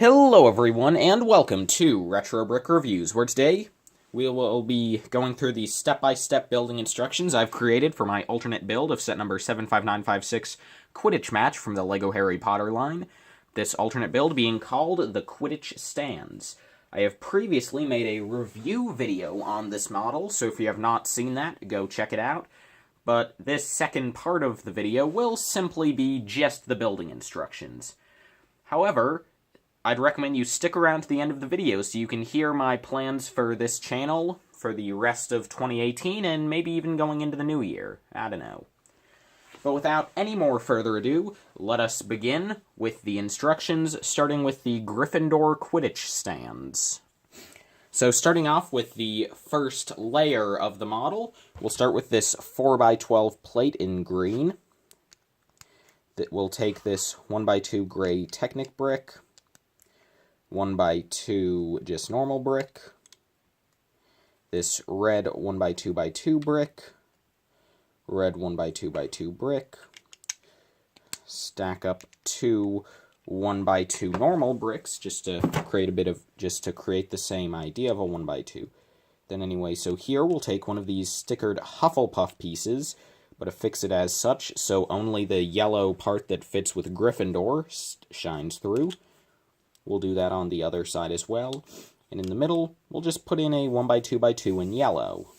Hello everyone, and welcome to Retro Brick Reviews, where today we will be going through the step-by-step building instructions I've created for my alternate build of set number 75956 Quidditch match from the LEGO Harry Potter line. This alternate build being called the Quidditch Stands. I have previously made a review video on this model, so if you have not seen that, go check it out. But this second part of the video will simply be just the building instructions. However, I'd recommend you stick around to the end of the video so you can hear my plans for this channel for the rest of 2018 and maybe even going into the new year. I don't know. But without any more further ado, let us begin with the instructions, starting with the Gryffindor Quidditch stands. So starting off with the first layer of the model, we'll start with this 4x12 plate in green. That will take this 1x2 gray Technic brick, 1x2 just normal brick, this red 1x2x2 brick, red 1x2x2 brick, stack up two 1x2 normal bricks just to create the same idea of a 1x2. Then anyway, so here we'll take one of these stickered Hufflepuff pieces, but affix it as such, so only the yellow part that fits with Gryffindor shines through. We'll do that on the other side as well. And in the middle, we'll just put in a 1x2x2 in yellow.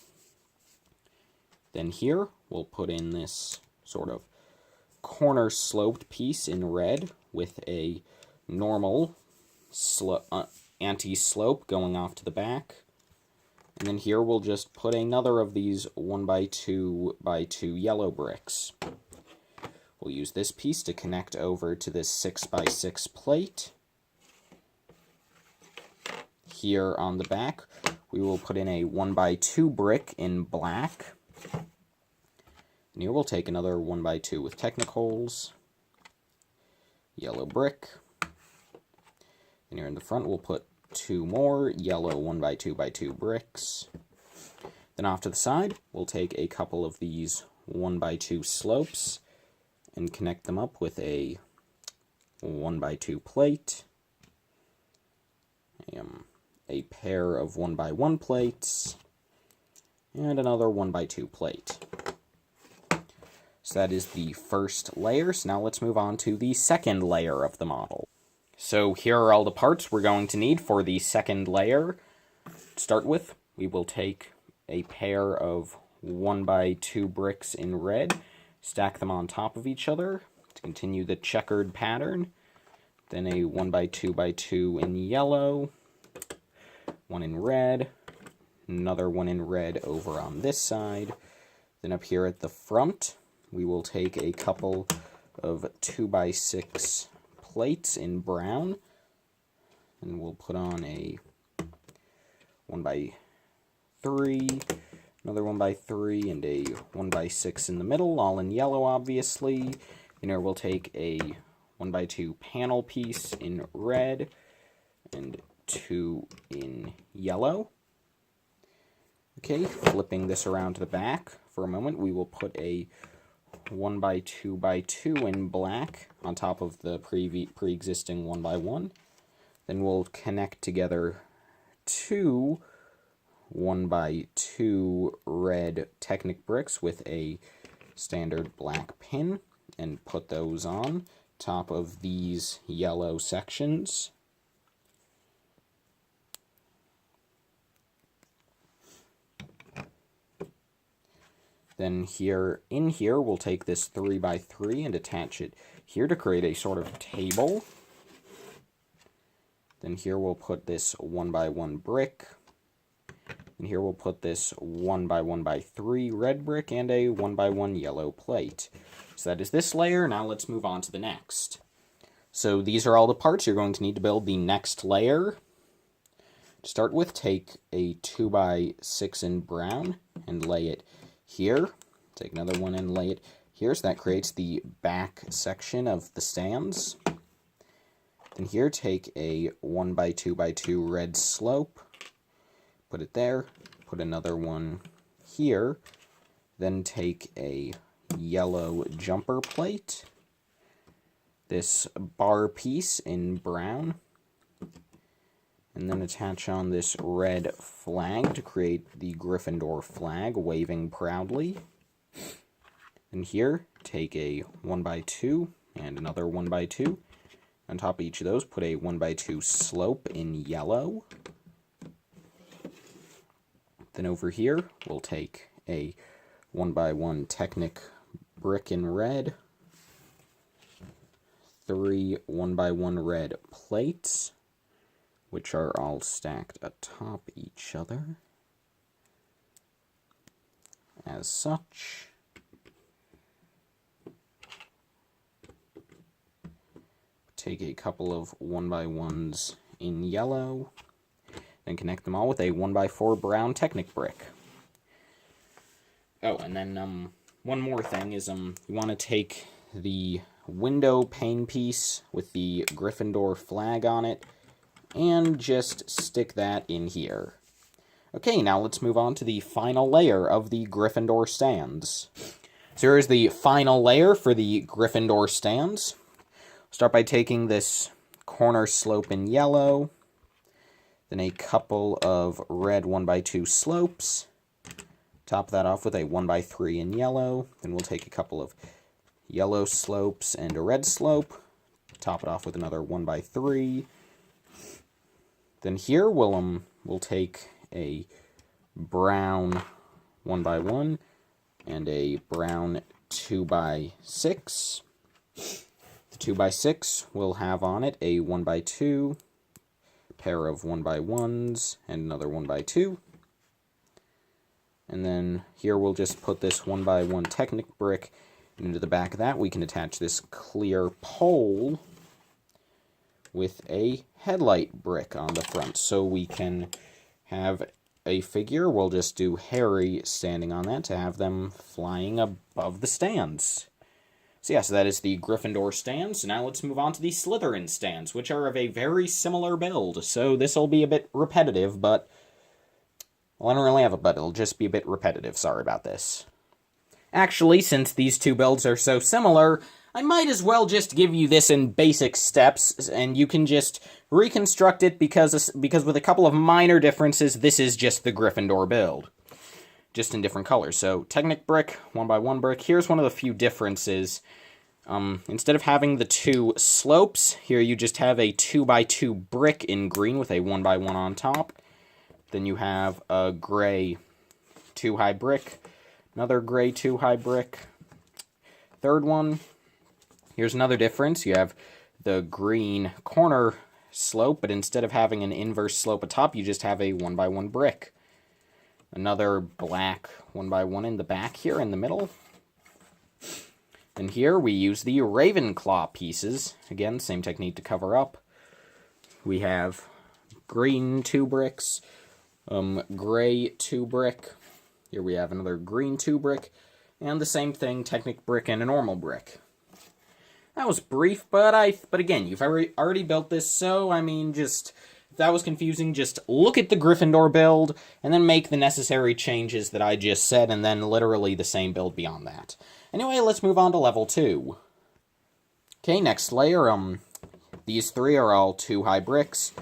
Then here, we'll put in this sort of corner sloped piece in red with a normal anti-slope going off to the back. And then here, we'll just put another of these 1x2x2 yellow bricks. We'll use this piece to connect over to this 6x6 plate. Here on the back, we will put in a 1x2 brick in black. And here we'll take another 1x2 with Technicoals, yellow brick. And here in the front, we'll put two more yellow 1x2x2 bricks. Then off to the side, we'll take a couple of these 1x2 slopes and connect them up with a 1x2 plate. A pair of 1x1 plates, and another 1x2 plate. So that is the first layer. So now let's move on to the second layer of the model. So here are all the parts we're going to need for the second layer. To start with, we will take a pair of 1x2 bricks in red, stack them on top of each other to continue the checkered pattern. Then a 1x2x2 in yellow, one in red, another one in red over on this side. Then up here at the front, we will take a couple of 2x6 plates in brown, and we'll put on a 1x3, another 1x3, and a 1x6 in the middle, all in yellow, obviously. And here we'll take a 1x2 panel piece in red, and two in yellow. Okay, flipping this around to the back for a moment, we will put a 1x2x2 in black on top of the pre-existing 1x1. Then we'll connect together two 1x2 red Technic bricks with a standard black pin and put those on top of these yellow sections. Then in here, we'll take this 3x3 and attach it here to create a sort of table. Then here we'll put this 1x1 brick. And here we'll put this 1x1x3 red brick and a 1x1 yellow plate. So that is this layer. Now let's move on to the next. So these are all the parts you're going to need to build the next layer. To start with, take a 2x6 in brown and lay it here. Take another one and lay it here, so that creates the back section of the stands. Then here, take a 1x2x2 red slope, put it there, put another one here, then take a yellow jumper plate, this bar piece in brown, And then attach on this red flag to create the Gryffindor flag, waving proudly. And here, take a 1x2 and another 1x2. On top of each of those, put a 1x2 slope in yellow. Then over here, we'll take a 1x1 Technic brick in red, 3 1x1 red plates, which are all stacked atop each other, as such. Take a couple of 1x1s in yellow, then connect them all with a 1x4 brown Technic brick. Oh, and then one more thing is you want to take the window pane piece with the Gryffindor flag on it and just stick that in here. Okay, now let's move on to the final layer of the Gryffindor stands. So here's the final layer for the Gryffindor stands. Start by taking this corner slope in yellow, then a couple of red 1x2 slopes, top that off with a 1x3 in yellow, then we'll take a couple of yellow slopes and a red slope, top it off with another 1x3. Then here we'll take a brown 1x1 and a brown 2x6. The 2x6 will have on it a 1x2, pair of 1x1s, and another 1x2. And then here we'll just put this 1x1 Technic brick, and into the back of that we can attach this clear pole with a headlight brick on the front. So we can have a figure, we'll just do Harry standing on that to have them flying above the stands. So yeah, so that is the Gryffindor stands. So now let's move on to the Slytherin stands, which are of a very similar build. So this will be a bit repetitive, but... well, I don't really have a but, it'll just be a bit repetitive. Sorry about this. Actually, since these two builds are so similar, I might as well just give you this in basic steps, and you can just reconstruct it because with a couple of minor differences, this is just the Gryffindor build. Just in different colors. So, Technic brick, 1x1 brick. Here's one of the few differences. Instead of having the two slopes, here you just have a 2x2 brick in green with a 1x1 on top. Then you have a gray 2-high brick, another gray 2-high brick. Third one, here's another difference. You have the green corner slope, but instead of having an inverse slope atop, you just have a 1x1 brick. Another black 1x1 in the back here in the middle. And here we use the Ravenclaw pieces. Again, same technique to cover up. We have green 2 bricks, gray 2 brick. Here we have another green 2 brick, and the same thing, Technic brick and a normal brick. That was brief, but again, you've already built this, so I mean, just... if that was confusing, just look at the Gryffindor build, and then make the necessary changes that I just said, and then literally the same build beyond that. Anyway, let's move on to level 2. Okay, next layer, these three are all 2-high bricks.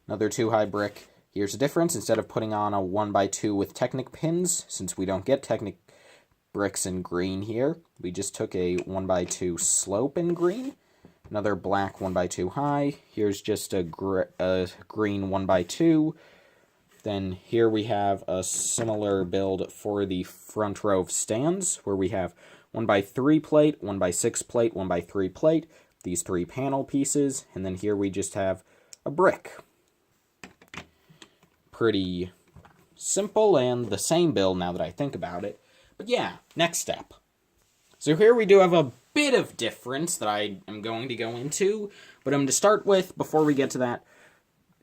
Another 2-high brick. Here's the difference. Instead of putting on a 1x2 with Technic pins, since we don't get Technic bricks in green here, we just took a 1x2 slope in green. Another black 1x2 high. Here's just a green 1x2. Then here we have a similar build for the front row of stands, where we have 1x3 plate, 1x6 plate, 1x3 plate, these 3 panel pieces, and then here we just have a brick. Pretty simple and the same build now that I think about it. But yeah, next step. So here we do have a bit of difference that I am going to go into, but to start with, before we get to that,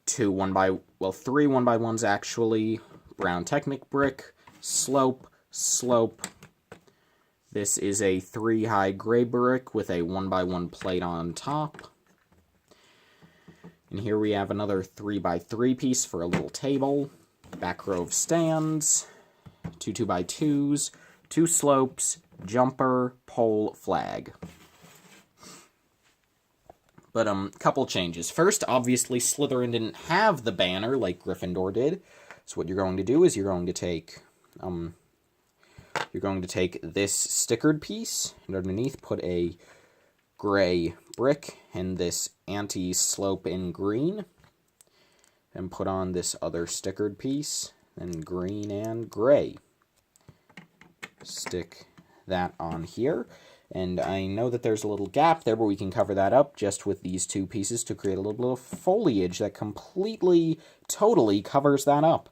3 1x1s actually, brown Technic brick, slope, slope. This is a 3-high gray brick with a 1x1 plate on top. And here we have another 3x3 piece for a little table, back row of stands, 2 2x2s, 2 slopes, jumper, pole, flag. But, couple changes. First, obviously, Slytherin didn't have the banner like Gryffindor did. So what you're going to do is you're going to take this stickered piece, and underneath put a gray brick and this anti-slope in green, and put on this other stickered piece, then green and gray. Stick that on here, and I know that there's a little gap there, but we can cover that up just with these two pieces to create a little bit of foliage that completely, totally covers that up.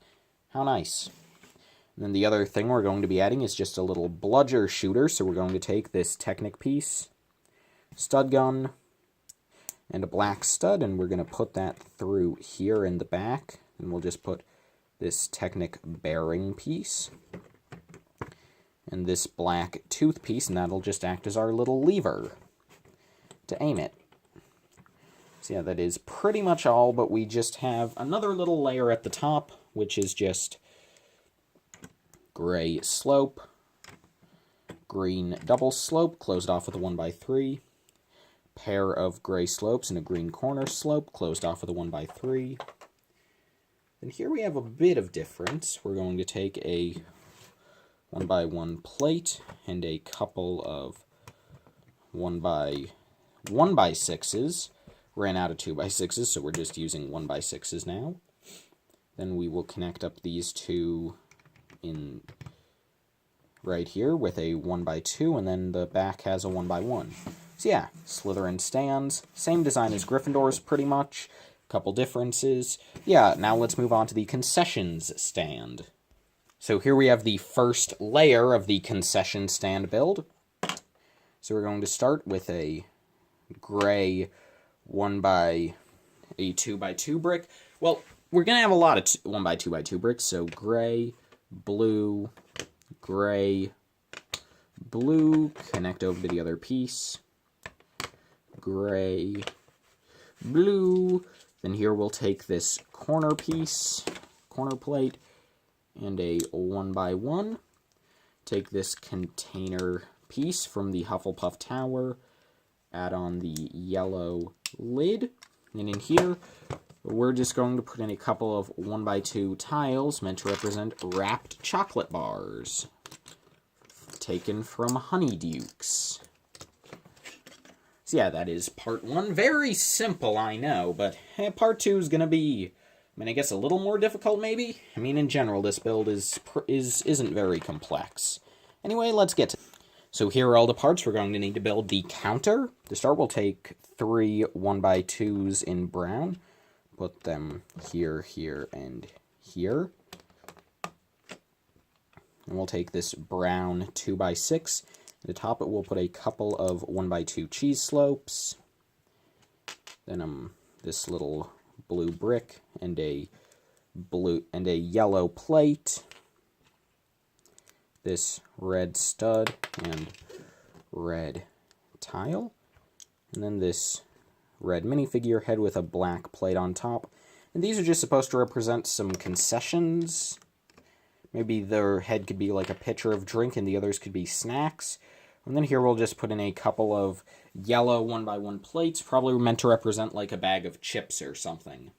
How nice. And then the other thing we're going to be adding is just a little bludger shooter, so we're going to take this Technic piece, stud gun, and a black stud, and we're going to put that through here in the back, and we'll just put this Technic bearing piece and this black tooth piece, and that'll just act as our little lever to aim it. So yeah, that is pretty much all, but we just have another little layer at the top, which is just gray slope, green double slope, closed off with a 1x3, pair of gray slopes and a green corner slope, closed off with a 1x3. Then here we have a bit of difference. We're going to take a 1x1 plate and a couple of 1x6s. Ran out of 2x6s, so we're just using 1x6s now. Then we will connect up these two in right here with a 1x2, and then the back has a 1x1. So yeah, Slytherin stands. Same design as Gryffindor's pretty much. Couple differences. Yeah, now let's move on to the Concessions stand. So here we have the first layer of the concession stand build. So we're going to start with a gray 2x2 brick. Well, we're going to have a lot of 1x2x2 bricks, so gray, blue, connect over to the other piece, gray, blue. Then here we'll take this corner piece, corner plate, and a 1x1. Take this container piece from the Hufflepuff Tower, add on the yellow lid, and in here we're just going to put in a couple of 1x2 tiles meant to represent wrapped chocolate bars, taken from Honeydukes. So yeah, that is part 1. Very simple, I know, but part 2 is going to be, I guess a little more difficult, maybe? In general, this build isn't very complex. Anyway, let's get to it. So here are all the parts we're going to need to build the counter. To start, we'll take 3 1x2s in brown, put them here, here, and here. And we'll take this brown 2x6. At the top, it will put a couple of 1x2 cheese slopes. Then this little blue brick and a yellow plate. This red stud and red tile. And then this red minifigure head with a black plate on top. And these are just supposed to represent some concessions. Maybe their head could be like a pitcher of drink and the others could be snacks. And then here we'll just put in a couple of yellow 1x1 plates, probably meant to represent like a bag of chips or something.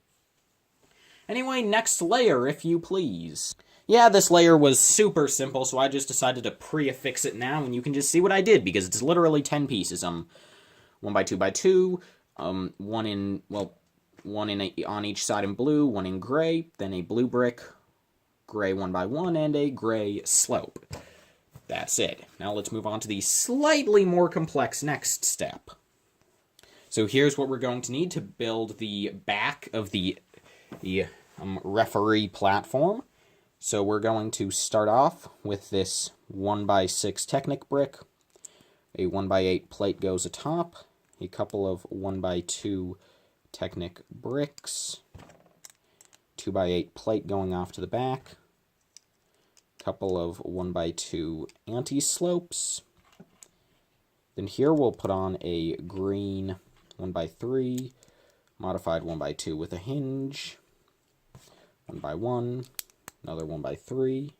Anyway, next layer, if you please. Yeah, this layer was super simple, so I just decided to pre-affix it now, and you can just see what I did, because it's literally 10 pieces. 1x2x2, one on each side in blue, one in gray, then a blue brick, gray 1x1, and a gray slope. That's it. Now let's move on to the slightly more complex next step. So here's what we're going to need to build the back of the referee platform. So we're going to start off with this 1x6 Technic brick. A 1x8 plate goes atop. A couple of 1x2 Technic bricks. 2x8 plate going off to the back. Couple of 1x2 anti-slopes. Then here we'll put on a green 1x3, modified 1x2 with a hinge, 1x1, another 1x3.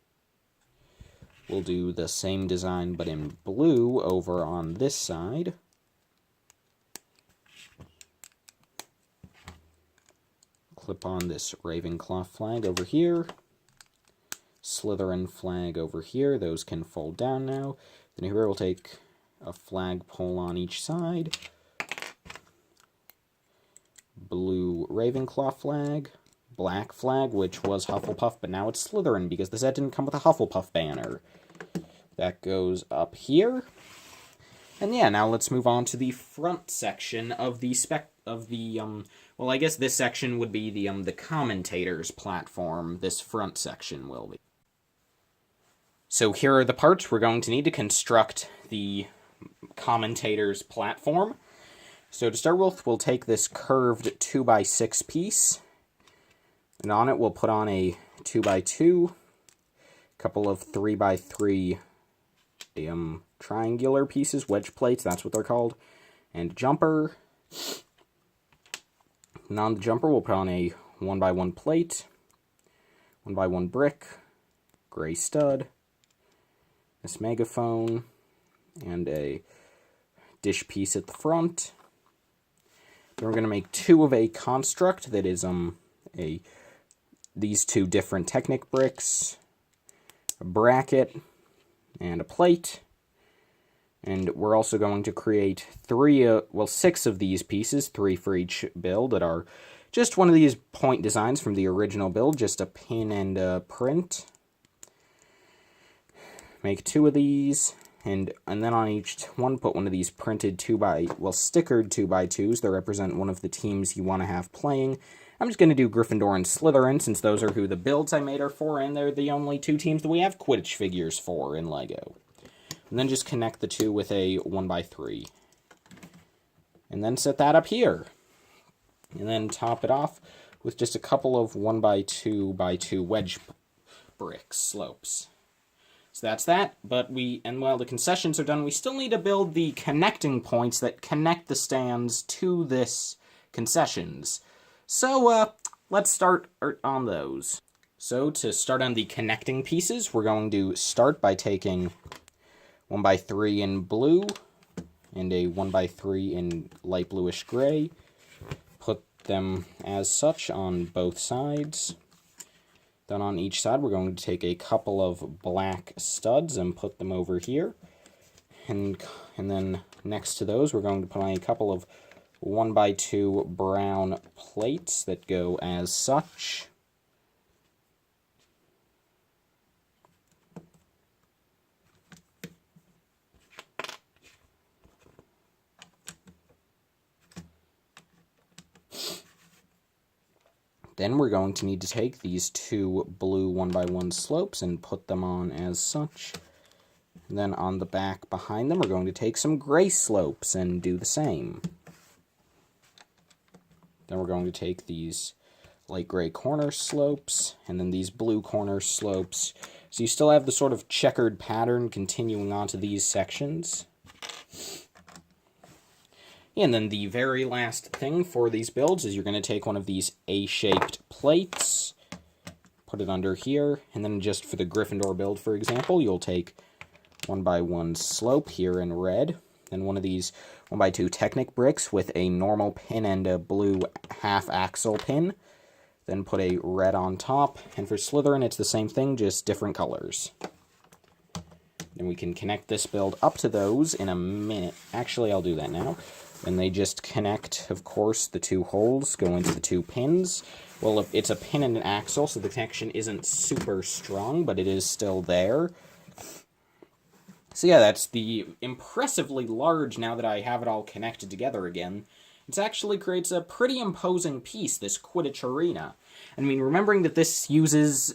We'll do the same design but in blue over on this side. clip on this Ravenclaw flag over here. Slytherin flag over here. Those can fold down now. Then here we'll take a flagpole on each side. Blue Ravenclaw flag. Black flag, which was Hufflepuff, but now it's Slytherin because the set didn't come with a Hufflepuff banner. That goes up here. And yeah, now let's move on to the front section of the well, I guess this section would be the commentator's platform. This front section will be. So here are the parts we're going to need to construct the commentator's platform. So to start with, we'll take this curved 2x6 piece, and on it we'll put on a 2x2, a couple of 3x3 triangular pieces, wedge plates, that's what they're called, and a jumper. And on the jumper we'll put on a 1x1 plate, 1x1 brick, gray stud, this megaphone, and a dish piece at the front. Then we're going to make two of a construct that is these two different Technic bricks, a bracket, and a plate. And we're also going to create six of these pieces, 3 for each build, that are just one of these point designs from the original build, just a pin and a print. Make 2 of these, and then on each one put one of these printed stickered 2x2s that represent one of the teams you want to have playing. I'm just going to do Gryffindor and Slytherin, since those are who the builds I made are for, and they're the only 2 teams that we have Quidditch figures for in LEGO. And then just connect the 2 with a 1x3. And then set that up here. And then top it off with just a couple of 1x2x2 wedge brick slopes. So that's that, and while the concessions are done, we still need to build the connecting points that connect the stands to this concessions. So, let's start on those. So, to start on the connecting pieces, we're going to start by taking 1x3 in blue, and a 1x3 in light bluish gray. Put them as such on both sides. Then on each side, we're going to take a couple of black studs and put them over here. And then next to those, we're going to put on a couple of 1x2 brown plates that go as such. Then we're going to need to take these 2 blue 1x1 slopes and put them on as such. And then on the back behind them, we're going to take some gray slopes and do the same. Then we're going to take these light gray corner slopes, and then these blue corner slopes. So you still have the sort of checkered pattern continuing onto these sections. And then the very last thing for these builds is you're going to take one of these A-shaped plates, put it under here, and then just for the Gryffindor build, for example, you'll take 1x1 slope here in red, then one of these 1x2 Technic bricks with a normal pin and a blue half-axle pin, then put a red on top, and for Slytherin it's the same thing, just different colors. Then we can connect this build up to those in a minute. Actually, I'll do that now. And they just connect, of course, the 2 holes go into the 2 pins. Well, it's a pin and an axle, so the connection isn't super strong, but it is still there. So yeah, that's the impressively large, now that I have it all connected together again. It actually creates a pretty imposing piece, this Quidditch arena. I mean, remembering that this is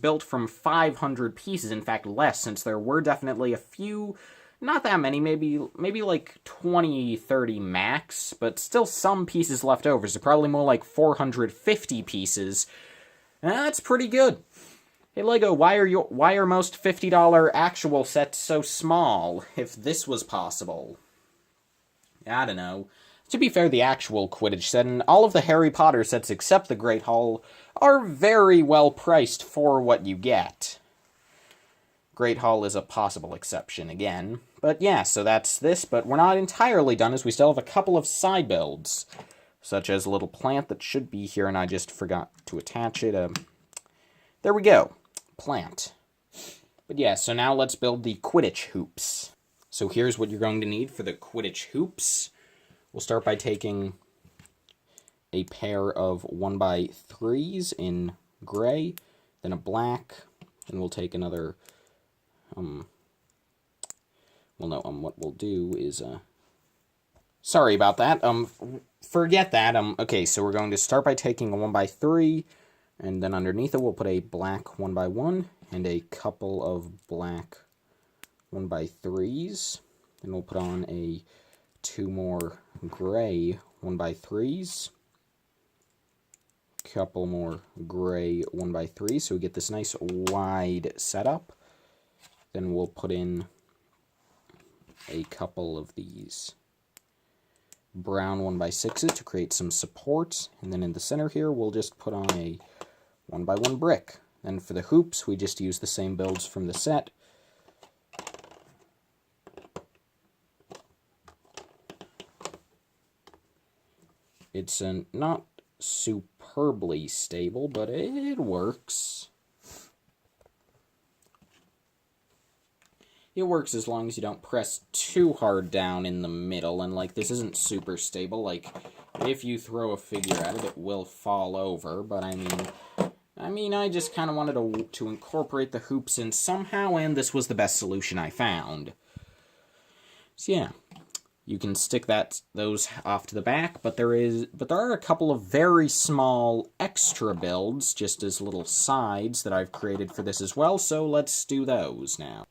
built from 500 pieces, in fact less, since there were definitely a few. Not that many, maybe like 20, 30 max, but still some pieces left over, so probably more like 450 pieces. That's pretty good. Hey LEGO, why are most $50 actual sets so small, if this was possible? I don't know. To be fair, the actual Quidditch set and all of the Harry Potter sets except the Great Hall are very well priced for what you get. Great Hall is a possible exception again. But yeah, so that's this, but we're not entirely done as we still have a couple of side builds. such as a little plant that should be here, and I just forgot to attach it. There we go. Plant. But yeah, so now let's build the Quidditch hoops. So here's what you're going to need for the Quidditch hoops. We'll start by taking a pair of 1x3s in gray, then a black, and we'll take another, what we'll do is, sorry about that, forget that, okay, so we're going to start by taking a 1x3, and then underneath it we'll put a black 1x1, and a couple of black 1x3s, then we'll put on two more gray 1x3s, couple more gray 1x3s, so we get this nice wide setup. Then we'll put in a couple of these brown 1x6s to create some support, and then in the center here we'll just put on a 1x1 brick. Then for the hoops we just use the same builds from the set. It's not superbly stable, but it works. It works as long as you don't press too hard down in the middle, and like this isn't super stable. Like if you throw a figure at it, it will fall over. But I mean, I just kind of wanted to incorporate the hoops in somehow, and this was the best solution I found. So yeah. You can stick those off to the back, but there are a couple of very small extra builds, just as little sides that I've created for this as well, so let's do those now.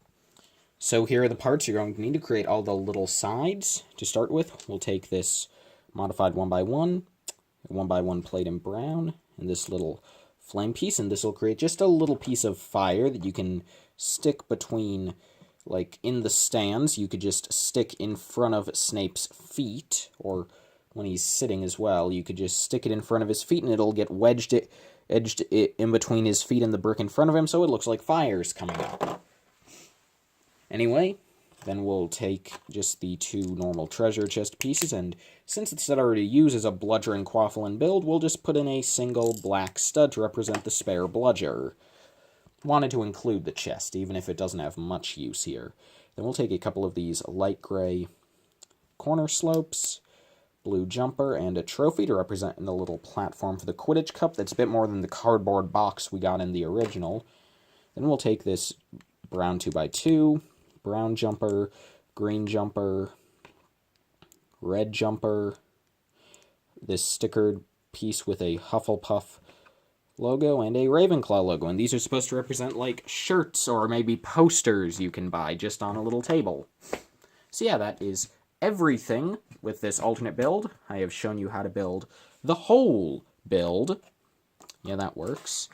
So here are the parts you're going to need to create all the little sides. To start with, we'll take this modified 1x1, 1x1 plate in brown, and this little flame piece, and this will create just a little piece of fire that you can stick between. Like, in the stands, you could just stick in front of Snape's feet, or when he's sitting as well, you could just stick it in front of his feet, and it'll get edged in between his feet and the brick in front of him, so it looks like fire's coming up. Anyway, then we'll take just the two normal treasure chest pieces, and since the set already uses a bludger and quafflin build, we'll just put in a single black stud to represent the spare bludger. Wanted to include the chest, even if it doesn't have much use here. Then we'll take a couple of these light gray corner slopes, blue jumper, and a trophy to represent the little platform for the Quidditch cup that's a bit more than the cardboard box we got in the original. Then we'll take this brown 2x2, brown jumper, green jumper, red jumper, this stickered piece with a Hufflepuff logo and a Ravenclaw logo, and these are supposed to represent like shirts or maybe posters you can buy just on a little table. So yeah, that is everything with this alternate build. I have shown you how to build the whole build. Yeah, that works.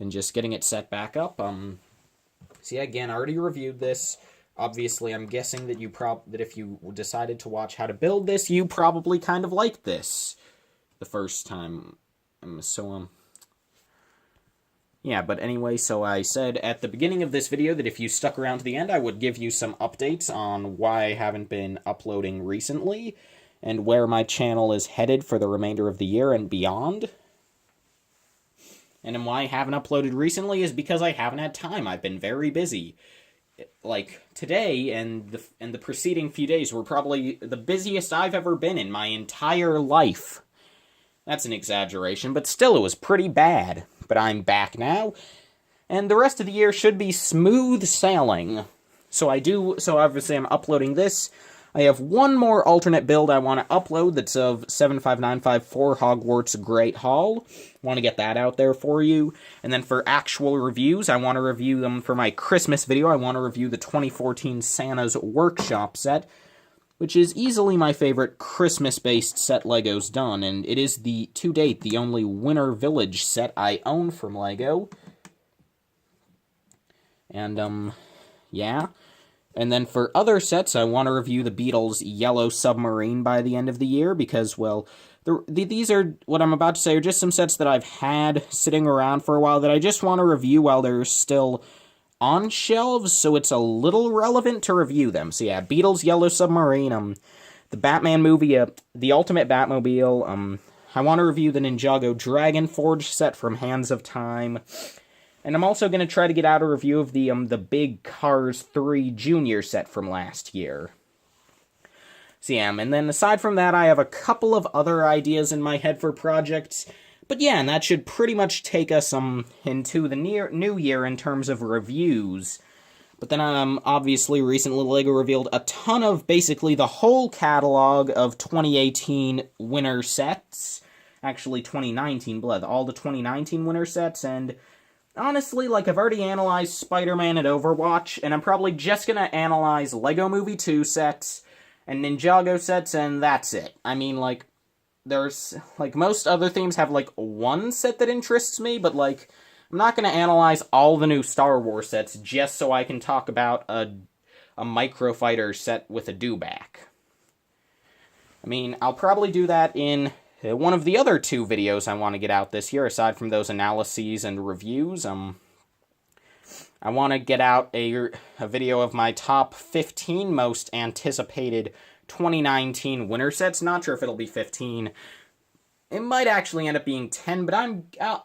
And just getting it set back up. So yeah, again, I already reviewed this. Obviously, I'm guessing that that if you decided to watch how to build this, you probably kind of liked this the first time. Yeah, but anyway, so I said at the beginning of this video that if you stuck around to the end, I would give you some updates on why I haven't been uploading recently, and where my channel is headed for the remainder of the year and beyond. And why I haven't uploaded recently is because I haven't had time. I've been very busy. Like, today and the preceding few days were probably the busiest I've ever been in my entire life. That's an exaggeration, but still, it was pretty bad. But I'm back now, and the rest of the year should be smooth sailing. So obviously I'm uploading this. I have one more alternate build I want to upload that's of 75954 Hogwarts Great Hall. Want to get that out there for you. And then for actual reviews, I want to review them for my Christmas video. I want to review the 2014 Santa's Workshop set, which is easily my favorite Christmas-based set LEGO's done, and it is, to date, the only Winter Village set I own from LEGO. And, yeah. And then for other sets, I want to review the Beatles' Yellow Submarine by the end of the year, because, well, these are, what I'm about to say, are just some sets that I've had sitting around for a while that I just want to review while they're still on shelves, so it's a little relevant to review them. So yeah, Beatles' Yellow Submarine, the Batman movie, the Ultimate Batmobile, I want to review the Ninjago Dragonforge set from Hands of Time. And I'm also going to try to get out a review of the Big Cars 3 Junior set from last year. So yeah, and then aside from that, I have a couple of other ideas in my head for projects. But yeah, and that should pretty much take us into the new year in terms of reviews. But then obviously recently LEGO revealed a ton of basically the whole catalog of 2018 winter sets. Actually 2019, all the 2019 winter sets, and honestly, like, I've already analyzed Spider-Man and Overwatch, and I'm probably just gonna analyze Lego Movie 2 sets and Ninjago sets, and that's it. I mean, like, there's, like, most other themes have, like, one set that interests me, but, like, I'm not gonna analyze all the new Star Wars sets just so I can talk about a Microfighter set with a dewback. I mean, I'll probably do that in one of the other 2 videos I want to get out this year, aside from those analyses and reviews. I want to get out a video of my top 15 most anticipated 2019 winter sets. Not sure if it'll be 15. It might actually end up being 10, but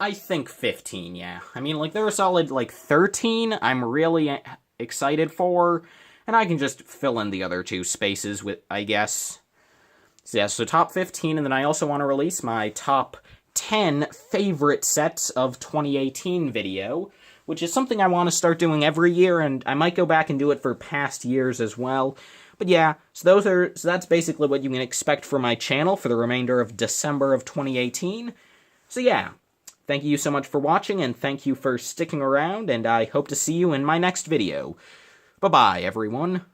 I think 15, yeah. I mean, like, there are a solid, like, 13 I'm really excited for, and I can just fill in the other 2 spaces with, I guess. So yeah, so top 15, and then I also want to release my top 10 favorite sets of 2018 video, which is something I want to start doing every year, and I might go back and do it for past years as well. But yeah, so that's basically what you can expect from my channel for the remainder of December of 2018. So yeah, thank you so much for watching, and thank you for sticking around, and I hope to see you in my next video. Bye-bye, everyone.